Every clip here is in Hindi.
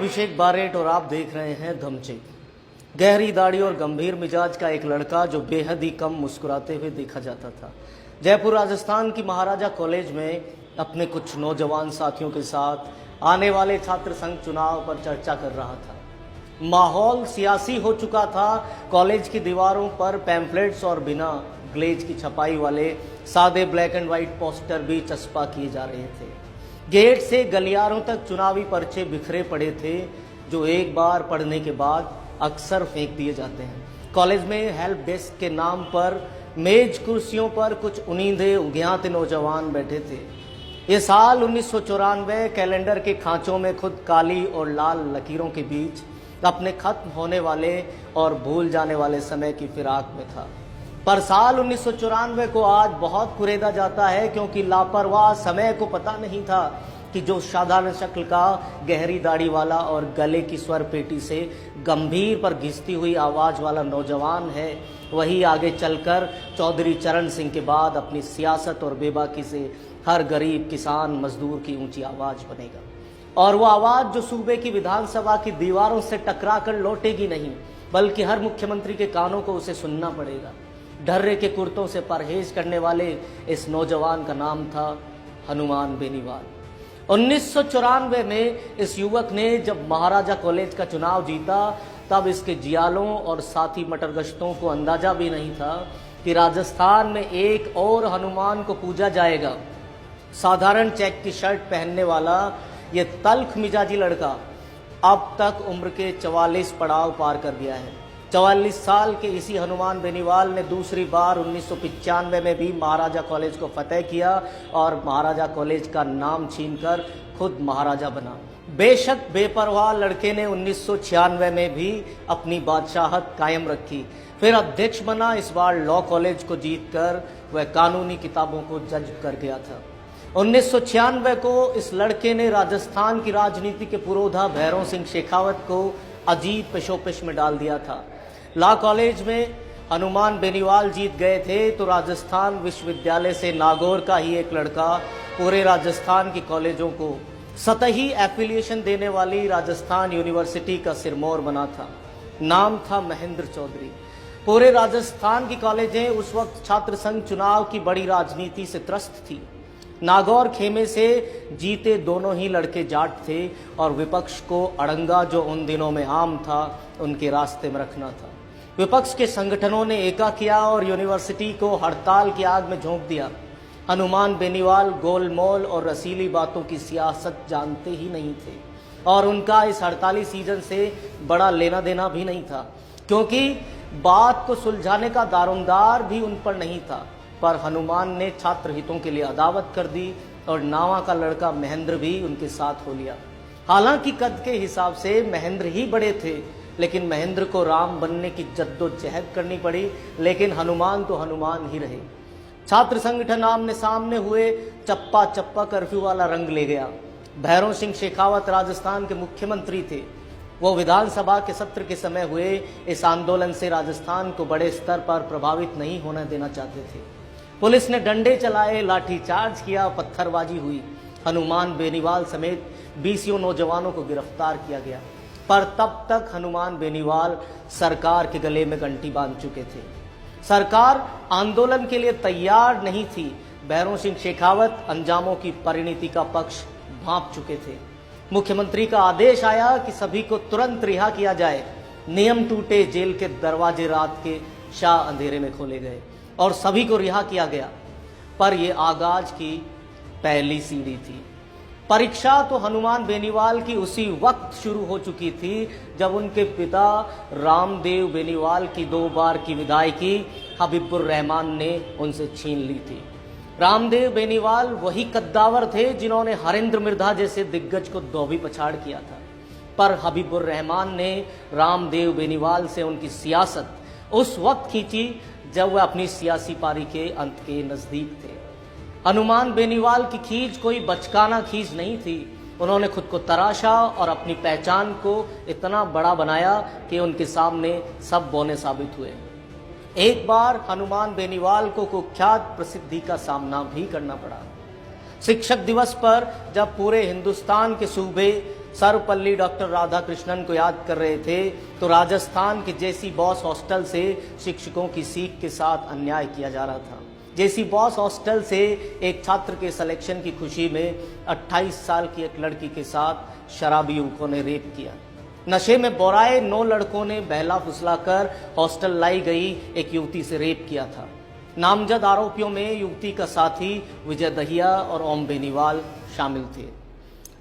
अभिषेक बारेट और आप देख रहे हैं धमचेक। गहरी दाढ़ी और गंभीर मिजाज का एक लड़का जो बेहद ही कम मुस्कुराते हुए देखा जाता था, जयपुर राजस्थान की महाराजा कॉलेज में अपने कुछ नौजवान साथियों के साथ आने वाले छात्र संघ चुनाव पर चर्चा कर रहा था। माहौल सियासी हो चुका था। कॉलेज की दीवारों पर पैम्फलेट्स और बिना ग्लेज की छपाई वाले सादे ब्लैक एंड व्हाइट पोस्टर भी चस्पा किए जा रहे थे। गेट से गलियारों तक चुनावी पर्चे बिखरे पड़े थे, जो एक बार पढ़ने के बाद अक्सर फेंक दिए जाते हैं। कॉलेज में हेल्प डेस्क के नाम पर मेज कुर्सियों पर कुछ उनींदे उज्ञात नौजवान बैठे थे। ये साल 1994 कैलेंडर के खांचों में खुद काली और लाल लकीरों के बीच अपने खत्म होने वाले और भूल जाने वाले समय की फिराक में था। पर साल 1994 को आज बहुत कुरेदा जाता है, क्योंकि लापरवाह समय को पता नहीं था कि जो साधारण शक्ल का गहरी दाढ़ी वाला और गले की स्वर पेटी से गंभीर पर घिसती हुई आवाज वाला नौजवान है, वही आगे चलकर चौधरी चरण सिंह के बाद अपनी सियासत और बेबाकी से हर गरीब किसान मजदूर की ऊंची आवाज बनेगा। और वो आवाज जो सूबे की विधानसभा की दीवारों से टकरा कर लौटेगी नहीं, बल्कि हर मुख्यमंत्री के कानों को उसे सुनना पड़ेगा। ढर्रे के कुर्तों से परहेज करने वाले इस नौजवान का नाम था हनुमान बेनीवाल। 1994 में इस युवक ने जब महाराजा कॉलेज का चुनाव जीता, तब इसके जियालों और साथी मटरगश्तों को अंदाजा भी नहीं था कि राजस्थान में एक और हनुमान को पूजा जाएगा। साधारण चेक की शर्ट पहनने वाला ये तल्ख मिजाजी लड़का अब तक उम्र के 44 पड़ाव पार कर गया है। 44 साल के इसी हनुमान बेनीवाल ने दूसरी बार 1995 में भी महाराजा कॉलेज को फतेह किया और महाराजा कॉलेज का नाम छीनकर खुद महाराजा बना। बेशक बेपरवाह लड़के ने 1996 में भी अपनी बादशाहत कायम रखी, फिर अध्यक्ष बना। इस बार लॉ कॉलेज को जीतकर वह कानूनी किताबों को जज्ब कर गया था। 1996 को इस लड़के ने राजस्थान की राजनीति के पुरोधा भैरों सिंह शेखावत को अजीब पेशोपेश में डाल दिया था। लॉ कॉलेज में हनुमान बेनीवाल जीत गए थे तो राजस्थान विश्वविद्यालय से नागौर का ही एक लड़का पूरे राजस्थान की कॉलेजों को सतही एफिलिएशन देने वाली राजस्थान यूनिवर्सिटी का सिरमौर बना था। नाम था महेंद्र चौधरी। पूरे राजस्थान की कॉलेजें उस वक्त छात्र संघ चुनाव की बड़ी राजनीति से त्रस्त थी। नागौर खेमे से जीते दोनों ही लड़के जाट थे और विपक्ष को अड़ंगा जो उन दिनों में आम था, उनके रास्ते में रखना था। विपक्ष के संगठनों ने एका किया और यूनिवर्सिटी को हड़ताल की आग में झोंक दिया। हनुमान बेनीवाल गोलमोल और रसीली बातों की सियासत जानते ही नहीं थे और उनका इस हड़ताली सीजन से बड़ा लेना देना भी नहीं था, क्योंकि बात को सुलझाने का दारोमदार भी उन पर नहीं था। पर हनुमान ने छात्र हितों के लिए अदावत कर दी और नावा का लड़का महेंद्र भी उनके साथ हो लिया। हालांकि कद के हिसाब से महेंद्र ही बड़े थे, लेकिन महेंद्र को राम बनने की जद्दोजहद करनी पड़ी, लेकिन हनुमान तो हनुमान ही रहे। छात्र संगठन आमने सामने हुए, चप्पा चप्पा कर्फ्यू वाला रंग ले गया। भैरों सिंह शेखावत राजस्थान के मुख्यमंत्री थे। वो विधानसभा के सत्र के समय हुए इस आंदोलन से राजस्थान को बड़े स्तर पर प्रभावित नहीं होने देना चाहते थे। पुलिस ने डंडे चलाए, लाठीचार्ज किया, पत्थरबाजी हुई। हनुमान बेनीवाल समेत 20 नौजवानों को गिरफ्तार किया गया, पर तब तक हनुमान बेनीवाल सरकार के गले में घंटी बांध चुके थे। सरकार आंदोलन के लिए तैयार नहीं थी। भैरों सिंह शेखावत अंजामों की परिणति का पक्ष भांप चुके थे। मुख्यमंत्री का आदेश आया कि सभी को तुरंत रिहा किया जाए। नियम टूटे, जेल के दरवाजे रात के शाह अंधेरे में खोले गए और सभी को रिहा किया गया। पर यह आगाज की पहली सीढ़ी थी। परीक्षा तो हनुमान बेनीवाल की उसी वक्त शुरू हो चुकी थी जब उनके पिता रामदेव बेनीवाल की 2 बार की विधायकी हबीबुर रहमान ने उनसे छीन ली थी। रामदेव बेनीवाल वही कद्दावर थे जिन्होंने हरेंद्र मिर्धा जैसे दिग्गज को धोबी पछाड़ किया था, पर हबीबुर रहमान ने रामदेव बेनीवाल से उनकी सियासत उस वक्त खींची जब वह अपनी सियासी पारी के अंत के नजदीक थे। हनुमान बेनीवाल की खींच कोई बचकाना खींच नहीं थी। उन्होंने खुद को तराशा और अपनी पहचान को इतना बड़ा बनाया कि उनके सामने सब बौने साबित हुए। एक बार हनुमान बेनीवाल को कुख्यात प्रसिद्धि का सामना भी करना पड़ा। शिक्षक दिवस पर जब पूरे हिंदुस्तान के सूबे सर्वपल्ली डॉक्टर राधाकृष्णन को याद कर रहे थे तो राजस्थान के जेसी बॉस हॉस्टल से शिक्षकों की सीख के साथ अन्याय किया जा रहा था। जेसी बॉस हॉस्टल से एक छात्र के सिलेक्शन की खुशी में 28 साल की एक लड़की के साथ शराबी युवकों ने रेप किया। नशे में बोराए 9 लड़कों ने बहला फुसलाकर हॉस्टल लाई गई एक युवती से रेप किया था। नामजद आरोपियों में युवती का साथी विजय दहिया और ओम बेनीवाल शामिल थे।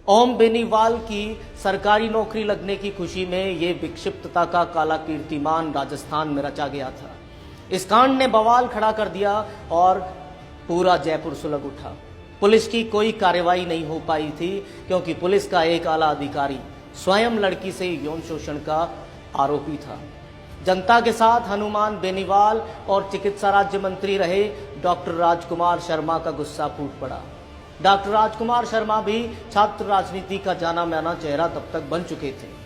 ओम बेनीवाल की सरकारी नौकरी लगने की खुशी में ये विक्षिप्तता का काला कीर्तिमान राजस्थान में रचा गया था। इस कांड ने बवाल खड़ा कर दिया और पूरा जयपुर सुलग उठा। पुलिस की कोई कार्रवाई नहीं हो पाई थी क्योंकि पुलिस का एक आला अधिकारी स्वयं लड़की से यौन शोषण का आरोपी था। जनता के साथ हनुमान बेनीवाल और चिकित्सा राज्य मंत्री रहे डॉक्टर राजकुमार शर्मा का गुस्सा फूट पड़ा। डॉक्टर राजकुमार शर्मा भी छात्र राजनीति का जाना माना चेहरा तब तक बन चुके थे।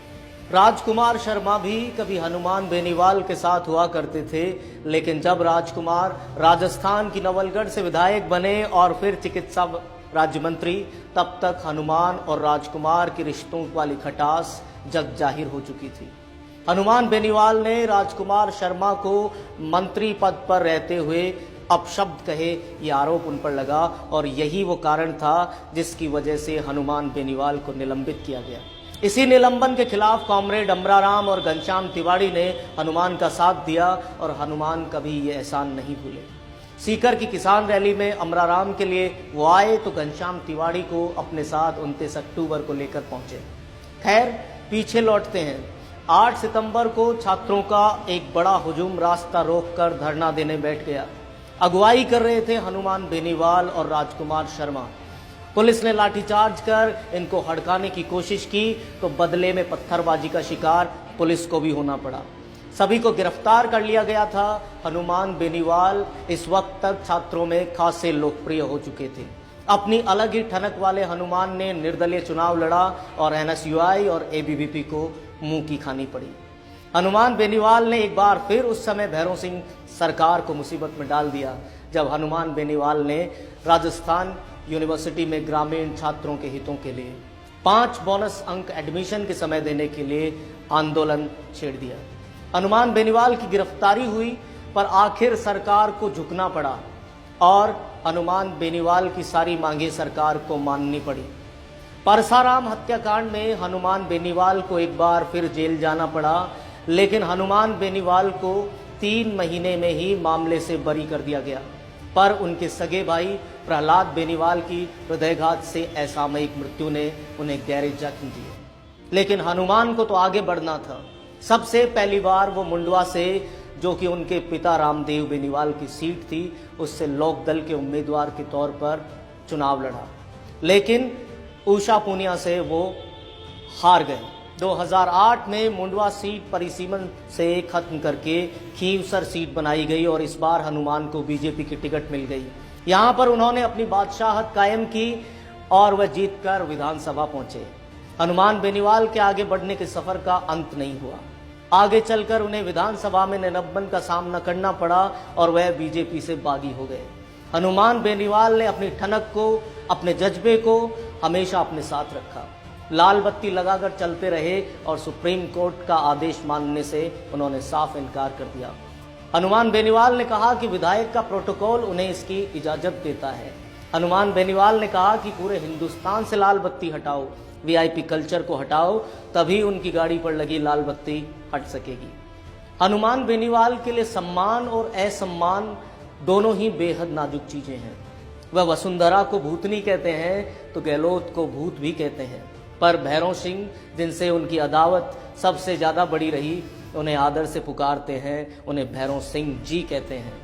राजकुमार शर्मा भी कभी हनुमान बेनीवाल के साथ हुआ करते थे, लेकिन जब राजकुमार राजस्थान की नवलगढ़ से विधायक बने और फिर चिकित्सा राज्य मंत्री, तब तक हनुमान और राजकुमार के रिश्तों वाली खटास जग जाहिर हो चुकी थी। हनुमान बेनीवाल ने राजकुमार शर्मा को मंत्री पद पर रहते हुए अपशब्द कहे, ये आरोप उन पर लगा और यही वो कारण था जिसकी वजह से हनुमान बेनीवाल को निलंबित किया गया। इसी निलंबन के खिलाफ कॉमरेड अमराराम और घनश्याम तिवाड़ी ने हनुमान का साथ दिया और हनुमान कभी ये एहसान नहीं भूले। सीकर की किसान रैली में अमराराम के लिए वो आए तो घनश्याम तिवाड़ी को अपने साथ 29 अक्टूबर को लेकर पहुंचे। खैर, पीछे लौटते हैं। 8 सितंबर को छात्रों का एक बड़ा हुजूम रास्ता रोककर धरना देने बैठ गया। अगुवाई कर रहे थे हनुमान बेनीवाल और राजकुमार शर्मा। पुलिस ने लाठीचार्ज कर इनको हड़काने की कोशिश की तो बदले में पत्थरबाजी का शिकार पुलिस को भी होना पड़ा। सभी को गिरफ्तार कर लिया गया था। हनुमान बेनीवाल इस वक्त तक छात्रों में खासे लोकप्रिय हो चुके थे। अपनी अलग ही ठनक वाले हनुमान ने निर्दलीय चुनाव लड़ा और एनएसयूआई और एबीवीपी को मुंह की खानी पड़ी। हनुमान बेनीवाल ने एक बार फिर उस समय भैरों सिंह सरकार को मुसीबत में डाल दिया जब हनुमान बेनीवाल ने राजस्थान यूनिवर्सिटी में ग्रामीण छात्रों के हितों के लिए 5 बोनस अंक एडमिशन के समय देने के लिए आंदोलन छेड़ दिया। हनुमान बेनीवाल की गिरफ्तारी हुई पर आखिर सरकार को झुकना पड़ा और हनुमान बेनीवाल की सारी मांगे सरकार को माननी पड़ी। परसाराम हत्याकांड में हनुमान बेनीवाल को एक बार फिर जेल जाना पड़ा, लेकिन हनुमान बेनीवाल को 3 महीने में ही मामले से बरी कर दिया गया। पर उनके सगे भाई प्रहलाद बेनीवाल की हृदयघात से असामयिक मृत्यु ने उन्हें गहरे जख्म दिए। लेकिन हनुमान को तो आगे बढ़ना था। सबसे पहली बार वो मुंडवा से, जो कि उनके पिता रामदेव बेनीवाल की सीट थी, उससे लोकदल के उम्मीदवार के तौर पर चुनाव लड़ा, लेकिन उषा पूनिया से वो हार गए। 2008 में मुंडवा सीट परिसीमन से खत्म करके खीवसर सीट बनाई गई और इस बार हनुमान को बीजेपी की टिकट मिल गई। यहाँ पर उन्होंने अपनी बादशाहत कायम की और वह जीतकर विधानसभा पहुंचे। हनुमान बेनीवाल के आगे बढ़ने के सफर का अंत नहीं हुआ। आगे चलकर उन्हें विधानसभा में निलंबन का सामना करना पड़ा और वह बीजेपी से बागी हो गए। हनुमान बेनीवाल ने अपनी ठनक को, अपने जज्बे को हमेशा अपने साथ रखा। लाल बत्ती लगाकर चलते रहे और सुप्रीम कोर्ट का आदेश मानने से उन्होंने साफ इनकार कर दिया। हनुमान बेनीवाल ने कहा कि विधायक का प्रोटोकॉल उन्हें इसकी इजाजत देता है। हनुमान बेनीवाल ने कहा कि पूरे हिंदुस्तान से लाल बत्ती हटाओ, वीआईपी कल्चर को हटाओ, तभी उनकी गाड़ी पर लगी लाल बत्ती हट सकेगी। हनुमान बेनीवाल के लिए सम्मान और असम्मान दोनों ही बेहद नाजुक चीजें हैं। वह वसुंधरा को भूतनी कहते हैं तो गहलोत को भूत भी कहते हैं, पर भैरों सिंह, जिनसे उनकी अदावत सबसे ज्यादा बड़ी रही, उन्हें आदर से पुकारते हैं, उन्हें भैरों सिंह जी कहते हैं।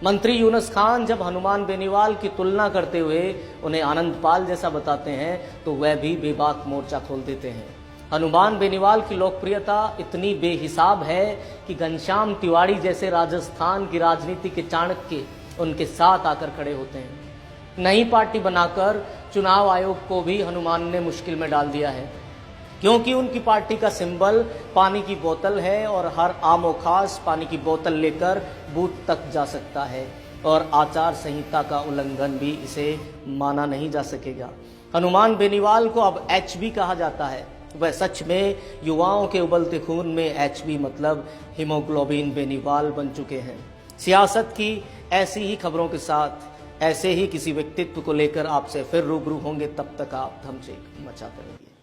मंत्री यूनुस खान जब हनुमान बेनीवाल की तुलना करते हुए उन्हें आनंद पाल जैसा बताते हैं तो वह भी बेबाक मोर्चा खोल देते हैं। हनुमान बेनीवाल की लोकप्रियता इतनी बेहिसाब है कि घनश्याम तिवाड़ी जैसे राजस्थान की राजनीति के चाणक्य उनके साथ आकर खड़े होते हैं। नई पार्टी बनाकर चुनाव आयोग को भी हनुमान ने मुश्किल में डाल दिया है, क्योंकि उनकी पार्टी का सिंबल पानी की बोतल है और हर आम और खास पानी की बोतल लेकर बूथ तक जा सकता है और आचार संहिता का उल्लंघन भी इसे माना नहीं जा सकेगा। हनुमान बेनीवाल को अब एचबी कहा जाता है। वह सच में युवाओं के उबलते खून में HB मतलब हीमोग्लोबिन बेनीवाल बन चुके हैं। सियासत की ऐसी ही खबरों के साथ ऐसे ही किसी व्यक्तित्व को लेकर आपसे फिर रूबरू होंगे। तब तक आप धमचेक मचाते रहिए।